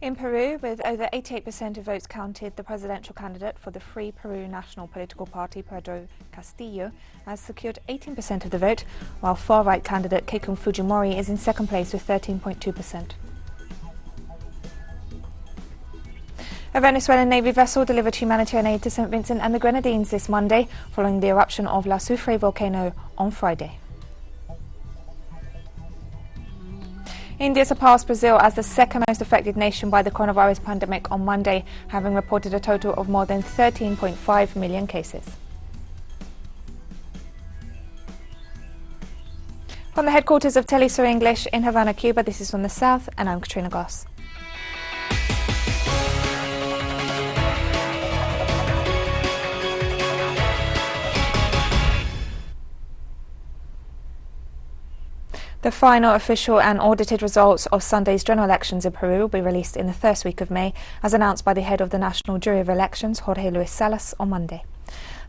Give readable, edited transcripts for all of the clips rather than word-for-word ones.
In Peru, with over 88% of votes counted, the presidential candidate for the Free Peru National Political Party, Pedro Castillo, has secured 18% of the vote, while far-right candidate Keiko Fujimori is in second place with 13.2%. A Venezuelan Navy vessel delivered humanitarian aid to St Vincent and the Grenadines this Monday, following the eruption of La Soufre volcano on Friday. India surpassed Brazil as the second most affected nation by the coronavirus pandemic on Monday, having reported a total of more than 13.5 million cases. From the headquarters of teleSUR English in Havana, Cuba, this is From the South, and I'm Katrina Goss. The final official and audited results of Sunday's general elections in Peru will be released in the first week of May, as announced by the head of the National Jury of Elections, Jorge Luis Salas, on Monday.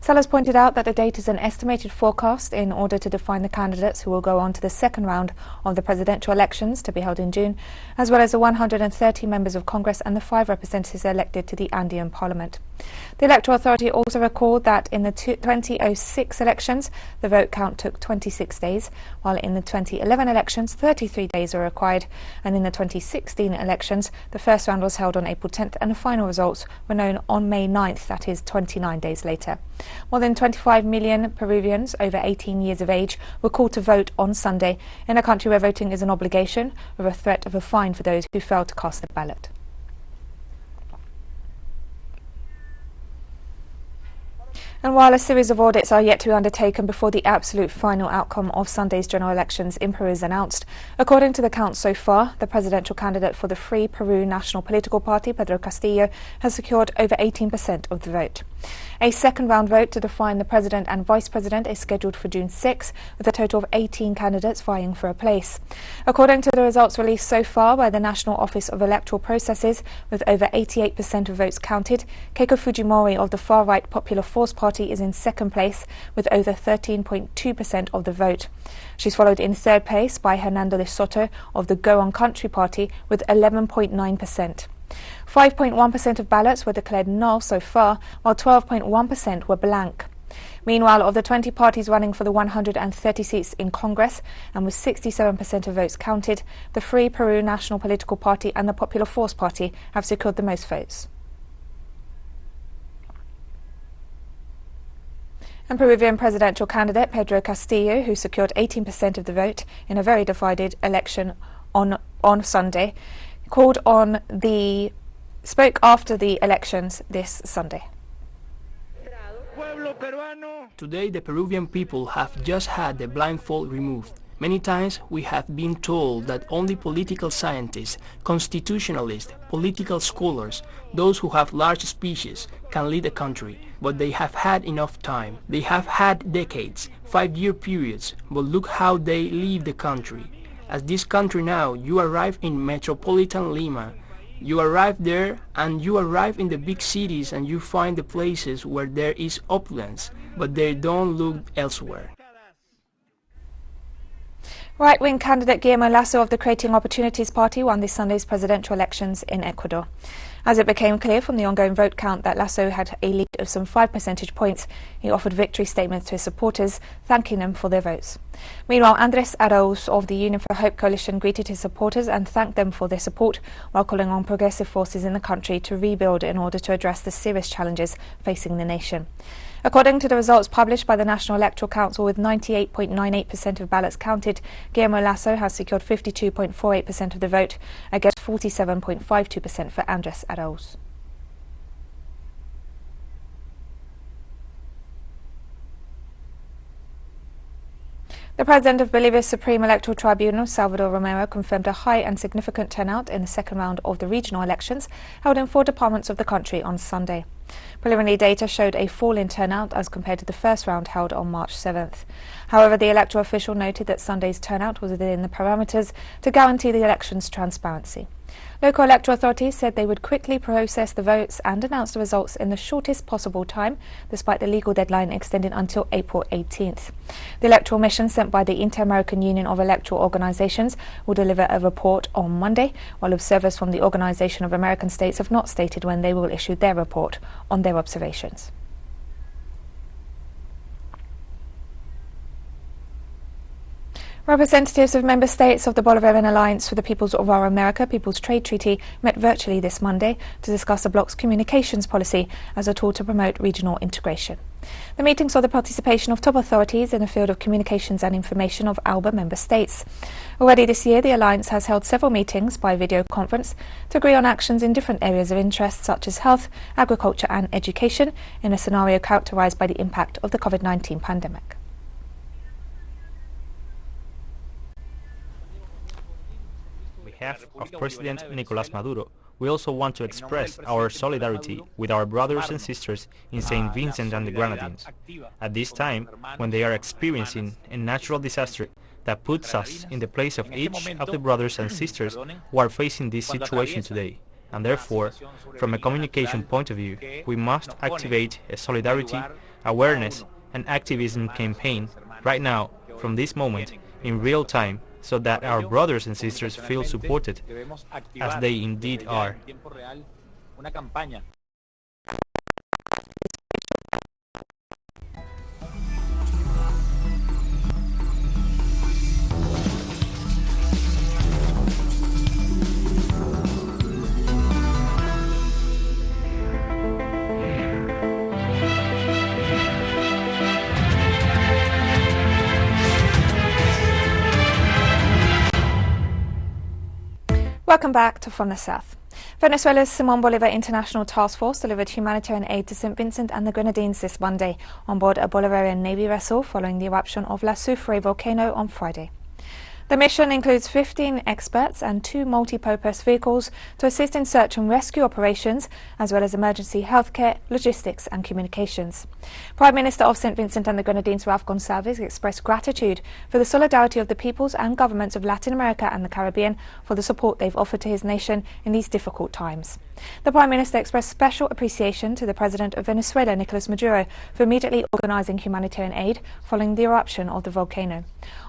Salas pointed out that the date is an estimated forecast in order to define the candidates who will go on to the second round of the presidential elections to be held in June, as well as the 130 members of Congress and the 5 representatives elected to the Andean Parliament. The Electoral Authority also recalled that in the 2006 elections, the vote count took 26 days, while in the 2011 elections, 33 days were required, and in the 2016 elections, the first round was held on April 10th and the final results were known on May 9th, that is 29 days later. More than 25 million Peruvians over 18 years of age were called to vote on Sunday in a country where voting is an obligation, with a threat of a fine for those who fail to cast their ballot. And while a series of audits are yet to be undertaken before the absolute final outcome of Sunday's general elections in Peru is announced, according to the count so far, the presidential candidate for the Free Peru National Political Party, Pedro Castillo, has secured over 18% of the vote. A second-round vote to define the president and vice president is scheduled for June 6, with a total of 18 candidates vying for a place. According to the results released so far by the National Office of Electoral Processes, with over 88% of votes counted, Keiko Fujimori of the far-right Popular Force Party is in second place with over 13.2% of the vote. She's followed in third place by Hernando de Soto of the Go On Country Party with 11.9%. 5.1% of ballots were declared null so far, while 12.1% were blank. Meanwhile, of the 20 parties running for the 130 seats in Congress, and with 67% of votes counted, the Free Peru National Political Party and the Popular Force Party have secured the most votes. And Peruvian presidential candidate Pedro Castillo, who secured 18% of the vote in a very divided election on Sunday, spoke after the elections this Sunday. Today the Peruvian people have just had the blindfold removed. Many times we have been told that only political scientists, constitutionalists, political scholars, those who have large speeches, can lead a country. But they have had enough time. They have had decades, 5-year periods, but look how they leave the country. As this country now, you arrive in metropolitan Lima. You arrive there and you arrive in the big cities and you find the places where there is opulence, but they don't look elsewhere. Right-wing candidate Guillermo Lasso of the Creating Opportunities Party won this Sunday's presidential elections in Ecuador. As it became clear from the ongoing vote count that Lasso had a lead of some 5 percentage points, he offered victory statements to his supporters, thanking them for their votes. Meanwhile, Andrés Arauz of the Union for Hope coalition greeted his supporters and thanked them for their support, while calling on progressive forces in the country to rebuild in order to address the serious challenges facing the nation. According to the results published by the National Electoral Council, with 98.98% of ballots counted, Guillermo Lasso has secured 52.48% of the vote, against 47.52% for Andrés Arauz. The president of Bolivia's Supreme Electoral Tribunal, Salvador Romero, confirmed a high and significant turnout in the second round of the regional elections held in 4 departments of the country on Sunday. Preliminary data showed a fall in turnout as compared to the first round held on March 7th. However, the electoral official noted that Sunday's turnout was within the parameters to guarantee the election's transparency. Local electoral authorities said they would quickly process the votes and announce the results in the shortest possible time, despite the legal deadline extended until April 18th. The electoral mission sent by the Inter-American Union of Electoral Organizations will deliver a report on Monday, while observers from the Organization of American States have not stated when they will issue their report on their observations. Representatives of member states of the Bolivarian Alliance for the Peoples of Our America People's Trade Treaty met virtually this Monday to discuss the bloc's communications policy as a tool to promote regional integration. The meeting saw the participation of top authorities in the field of communications and information of ALBA member states. Already this year, the alliance has held several meetings by video conference to agree on actions in different areas of interest such as health, agriculture and education in a scenario characterized by the impact of the COVID-19 pandemic. behalf of President Nicolás Maduro, we also want to express our solidarity with our brothers and sisters in St Vincent and the Grenadines at this time when they are experiencing a natural disaster that puts us in the place of each of the brothers and sisters who are facing this situation today. And therefore, from a communication point of view, we must activate a solidarity, awareness and activism campaign right now, from this moment, in real time, so that our brothers and sisters feel supported, as they indeed are. Welcome back to From the South. Venezuela's Simón Bolívar International Task Force delivered humanitarian aid to St Vincent and the Grenadines this Monday on board a Bolivarian Navy vessel following the eruption of La Soufre volcano on Friday. The mission includes 15 experts and 2 multi-purpose vehicles to assist in search and rescue operations, as well as emergency healthcare, logistics and communications. Prime Minister of St Vincent and the Grenadines, Ralph Gonsalves, expressed gratitude for the solidarity of the peoples and governments of Latin America and the Caribbean for the support they've offered to his nation in these difficult times. The Prime Minister expressed special appreciation to the President of Venezuela, Nicolás Maduro, for immediately organising humanitarian aid following the eruption of the volcano.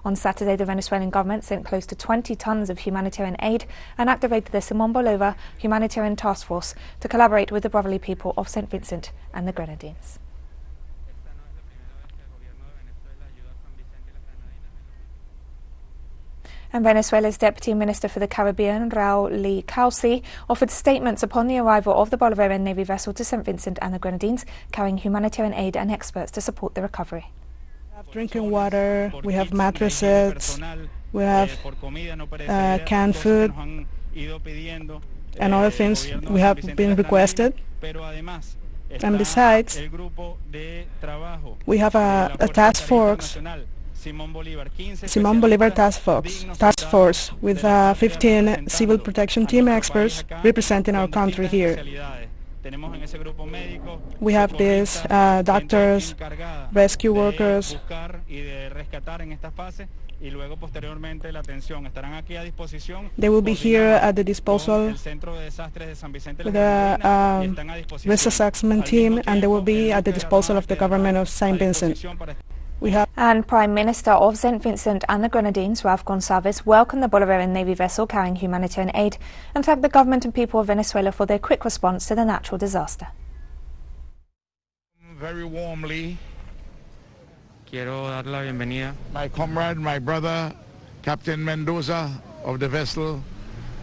On Saturday, the Venezuelan government sent close to 20 tons of humanitarian aid and activated the Simón Bolívar Humanitarian Task Force to collaborate with the brotherly people of St Vincent and the Grenadines. And Venezuela's Deputy Minister for the Caribbean, Raul Lee Cauci, offered statements upon the arrival of the Bolivarian Navy vessel to St Vincent and the Grenadines, carrying humanitarian aid and experts to support the recovery. We have drinking water, we have mattresses, we have canned food and other things we have been requested. And besides, we have a task force, Simón Bolívar task force with 15 civil protection team experts representing our country here. We have these doctors, rescue workers. They will be here at the disposal with the risk assessment team, and they will be at the disposal of the government of St Vincent. And Prime Minister of St Vincent and the Grenadines, Ralph Gonsalves, welcomed the Bolivarian Navy vessel carrying humanitarian aid and thanked the government and people of Venezuela for their quick response to the natural disaster. Very warmly, quiero dar la bienvenida. My comrade, my brother, Captain Mendoza of the vessel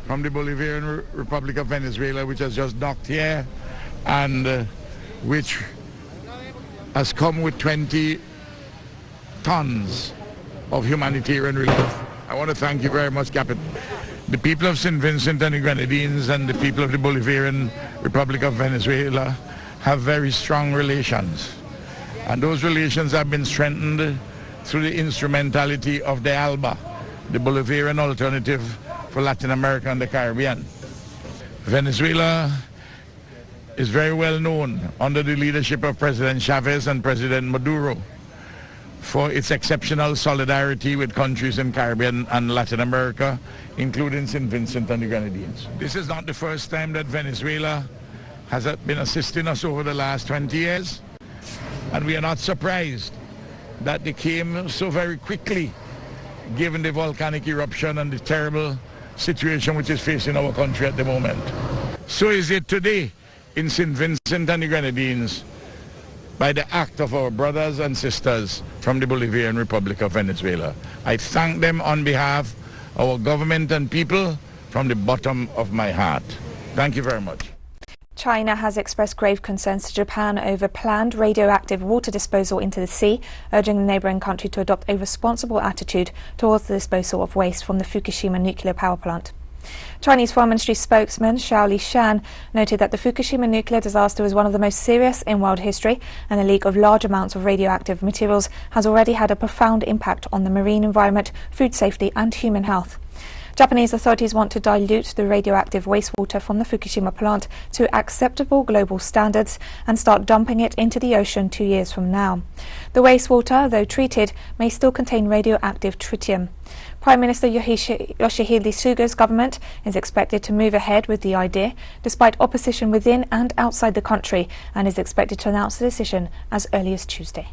from the Bolivarian Republic of Venezuela, which has just docked here and which has come with 20 tons of humanitarian relief. I want to thank you very much, Captain. The people of St Vincent and the Grenadines and the people of the Bolivarian Republic of Venezuela have very strong relations. And those relations have been strengthened through the instrumentality of the ALBA, the Bolivarian Alternative for Latin America and the Caribbean. Venezuela is very well known under the leadership of President Chavez and President Maduro for its exceptional solidarity with countries in Caribbean and Latin America, including St Vincent and the Grenadines. This is not the first time that Venezuela has been assisting us over the last 20 years, and we are not surprised that they came so very quickly given the volcanic eruption and the terrible situation which is facing our country at the moment. So is it today in St Vincent and the Grenadines, by the act of our brothers and sisters from the Bolivarian Republic of Venezuela. I thank them on behalf of our government and people from the bottom of my heart. Thank you very much. China has expressed grave concerns to Japan over planned radioactive water disposal into the sea, urging the neighbouring country to adopt a responsible attitude towards the disposal of waste from the Fukushima nuclear power plant. Chinese Foreign Ministry spokesman Xiao Lishan noted that the Fukushima nuclear disaster was one of the most serious in world history, and the leak of large amounts of radioactive materials has already had a profound impact on the marine environment, food safety and human health. Japanese authorities want to dilute the radioactive wastewater from the Fukushima plant to acceptable global standards and start dumping it into the ocean 2 years from now. The wastewater, though treated, may still contain radioactive tritium. Prime Minister Yoshihide Suga's government is expected to move ahead with the idea, despite opposition within and outside the country, and is expected to announce the decision as early as Tuesday.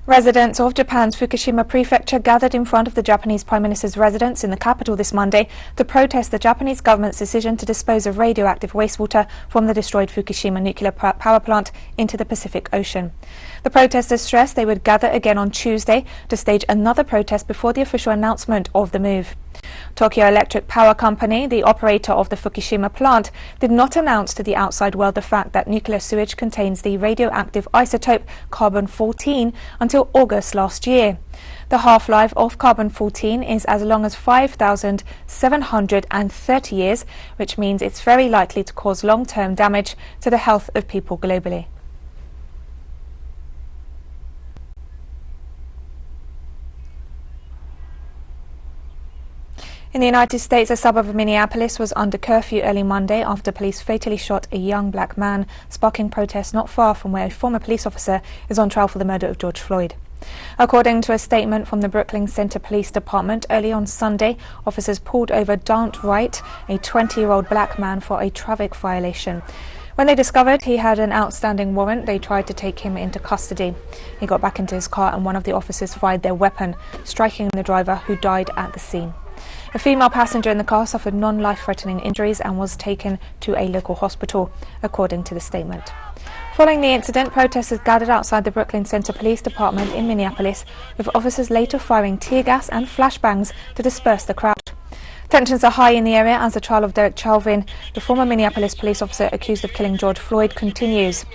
Residents of Japan's Fukushima prefecture gathered in front of the Japanese Prime Minister's residence in the capital this Monday to protest the Japanese government's decision to dispose of radioactive wastewater from the destroyed Fukushima nuclear power plant into the Pacific Ocean. The protesters stressed they would gather again on Tuesday to stage another protest before the official announcement of the move. Tokyo Electric Power Company, the operator of the Fukushima plant, did not announce to the outside world the fact that nuclear sewage contains the radioactive isotope carbon-14 until August last year. The half-life of carbon-14 is as long as 5,730 years, which means it's very likely to cause long-term damage to the health of people globally. In the United States, a suburb of Minneapolis was under curfew early Monday after police fatally shot a young black man, sparking protests not far from where a former police officer is on trial for the murder of George Floyd. According to a statement from the Brooklyn Center Police Department, early on Sunday, officers pulled over Daunt Wright, a 20-year-old black man, for a traffic violation. When they discovered he had an outstanding warrant, they tried to take him into custody. He got back into his car and one of the officers fired their weapon, striking the driver, who died at the scene. A female passenger in the car suffered non-life-threatening injuries and was taken to a local hospital, according to the statement. Following the incident, protesters gathered outside the Brooklyn Center Police Department in Minneapolis, with officers later firing tear gas and flashbangs to disperse the crowd. Tensions are high in the area as the trial of Derek Chauvin, the former Minneapolis police officer accused of killing George Floyd, continues.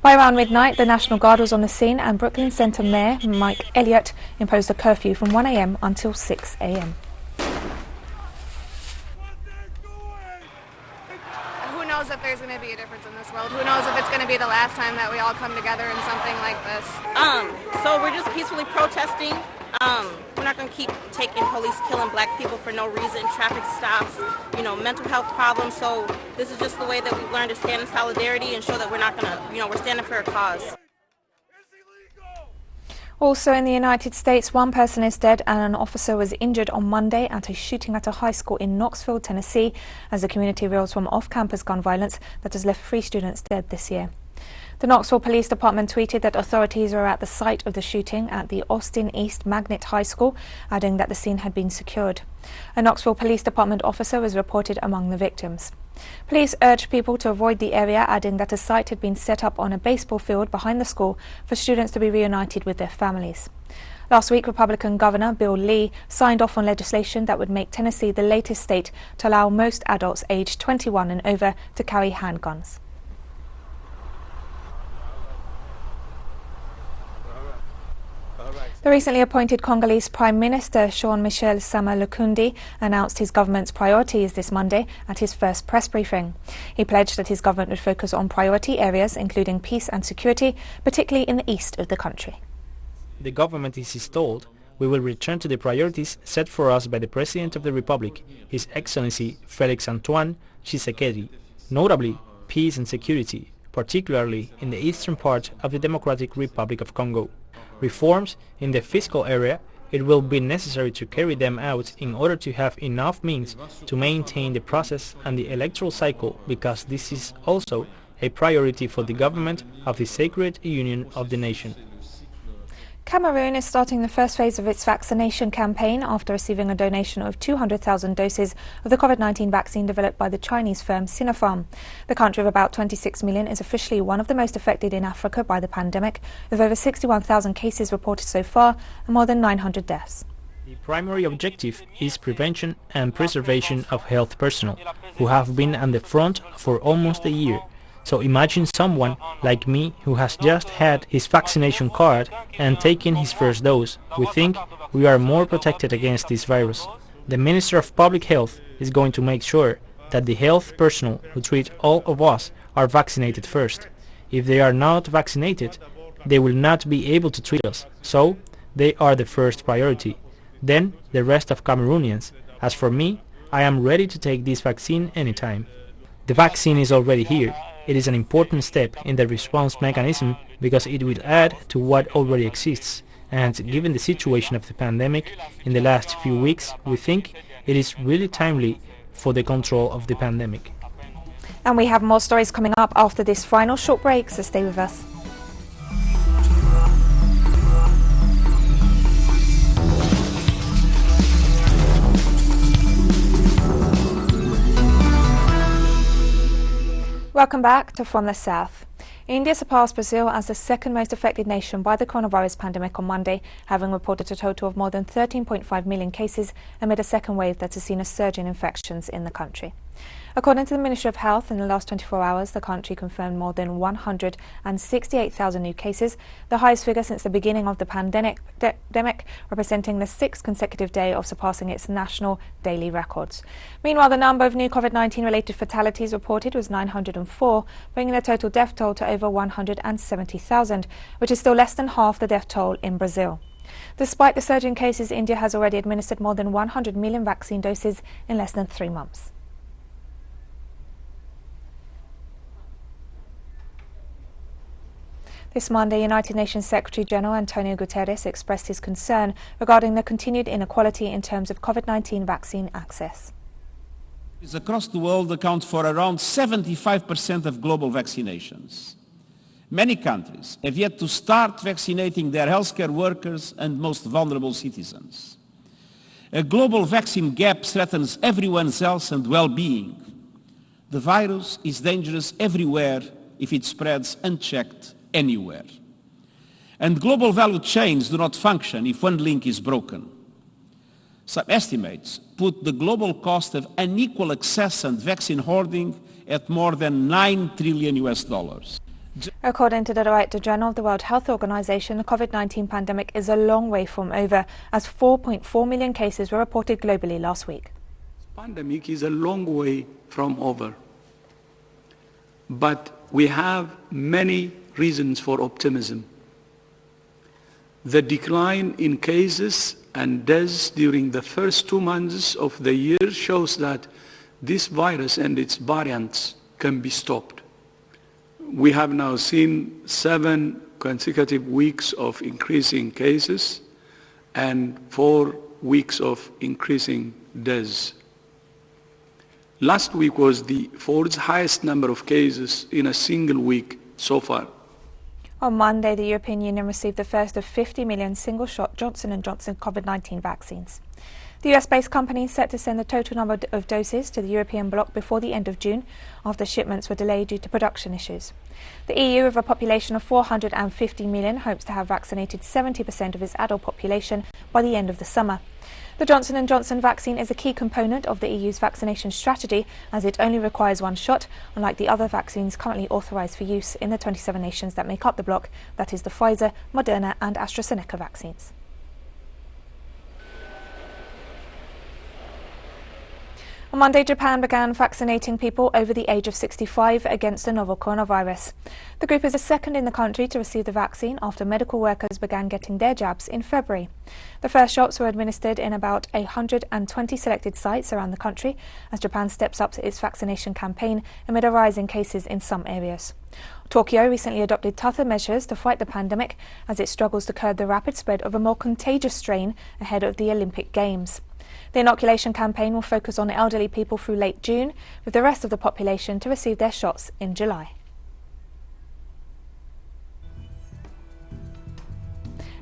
By around midnight, the National Guard was on the scene and Brooklyn Center Mayor Mike Elliott imposed a curfew from 1 a.m. until 6 a.m. Who knows if there's going to be a difference in this world? Who knows if it's going to be the last time that we all come together in something like this? So we're just peacefully protesting. We're not going to keep taking police killing black people for no reason, traffic stops, mental health problems. So this is just the way that we've learned to stand in solidarity and show that we're not going to, we're standing for a cause. Also in the United States, one person is dead and an officer was injured on Monday at a shooting at a high school in Knoxville, Tennessee, as the community reels from off-campus gun violence that has left 3 students dead this year. The Knoxville Police Department tweeted that authorities were at the site of the shooting at the Austin East Magnet High School, adding that the scene had been secured. A Knoxville Police Department officer was reported among the victims. Police urged people to avoid the area, adding that a site had been set up on a baseball field behind the school for students to be reunited with their families. Last week, Republican Governor Bill Lee signed off on legislation that would make Tennessee the latest state to allow most adults aged 21 and over to carry handguns. The recently appointed Congolese Prime Minister Jean-Michel Sama Lukundi announced his government's priorities this Monday at his first press briefing. He pledged that his government would focus on priority areas including peace and security, particularly in the east of the country. The government is installed we will return to the priorities set for us by the President of the Republic, His Excellency Félix Antoine Tshisekedi, notably peace and security, particularly in the eastern part of the Democratic Republic of Congo. Reforms in the fiscal area, it will be necessary to carry them out in order to have enough means to maintain the process and the electoral cycle, because this is also a priority for the government of the Sacred Union of the nation. Cameroon is starting the first phase of its vaccination campaign after receiving a donation of 200,000 doses of the COVID-19 vaccine developed by the Chinese firm Sinopharm. The country of about 26 million is officially one of the most affected in Africa by the pandemic, with over 61,000 cases reported so far and more than 900 deaths. The primary objective is prevention and preservation of health personnel, who have been on the front for almost a year. So imagine someone like me who has just had his vaccination card and taken his first dose. We think we are more protected against this virus. The Minister of Public Health is going to make sure that the health personnel who treat all of us are vaccinated first. If they are not vaccinated, they will not be able to treat us. So they are the first priority. Then the rest of Cameroonians. As for me, I am ready to take this vaccine anytime. The vaccine is already here. It is an important step in the response mechanism because it will add to what already exists, and given the situation of the pandemic in the last few weeks, we think it is really timely for the control of the pandemic. And we have more stories coming up after this final short break, so stay with us. Welcome back to From the South. India surpassed Brazil as the second most affected nation by the coronavirus pandemic on Monday, having reported a total of more than 13.5 million cases amid a second wave that has seen a surge in infections in the country. According to the Ministry of Health, in the last 24 hours, the country confirmed more than 168,000 new cases, the highest figure since the beginning of the pandemic, representing the sixth consecutive day of surpassing its national daily records. Meanwhile, the number of new COVID-19 related fatalities reported was 904, bringing the total death toll to over 170,000, which is still less than half the death toll in Brazil. Despite the surge in cases, India has already administered more than 100 million vaccine doses in less than 3 months. This Monday, United Nations Secretary-General Antonio Guterres expressed his concern regarding the continued inequality in terms of COVID-19 vaccine access. Across the world account for around 75% of global vaccinations. Many countries have yet to start vaccinating their healthcare workers and most vulnerable citizens. A global vaccine gap threatens everyone's health and well-being. The virus is dangerous everywhere if it spreads unchecked anywhere. And global value chains do not function if one link is broken. Some estimates put the global cost of unequal access and vaccine hoarding at more than $9 trillion. According to the Director General of the World Health Organization, the COVID-19 pandemic is a long way from over, as 4.4 million cases were reported globally last week. The pandemic is a long way from over, but we have many reasons for optimism. The decline in cases and deaths during the first 2 months of the year shows that this virus and its variants can be stopped. We have now seen 7 consecutive weeks of increasing cases and 4 weeks of increasing deaths. Last week was the 4th highest number of cases in a single week so far. On Monday, the European Union received the first of 50 million single-shot Johnson & Johnson COVID-19 vaccines. The US-based company is set to send the total number of doses to the European bloc before the end of June, after shipments were delayed due to production issues. The EU, with a population of 450 million, hopes to have vaccinated 70% of its adult population by the end of the summer. The Johnson & Johnson vaccine is a key component of the EU's vaccination strategy, as it only requires 1 shot, unlike the other vaccines currently authorised for use in the 27 nations that make up the bloc, that is the Pfizer, Moderna and AstraZeneca vaccines. On Monday, Japan began vaccinating people over the age of 65 against the novel coronavirus. The group is the second in the country to receive the vaccine after medical workers began getting their jabs in February. The first shots were administered in about 120 selected sites around the country as Japan steps up its vaccination campaign amid a rise in cases in some areas. Tokyo recently adopted tougher measures to fight the pandemic as it struggles to curb the rapid spread of a more contagious strain ahead of the Olympic Games. The inoculation campaign will focus on elderly people through late June, with the rest of the population to receive their shots in July.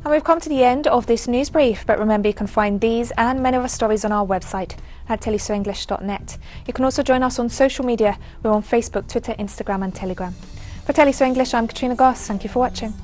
And we've come to the end of this news brief, but remember you can find these and many other stories on our website at telesurenglish.net. You can also join us on social media. We're on Facebook, Twitter, Instagram and Telegram. For teleSUR English, I'm Katrina Goss. Thank you for watching.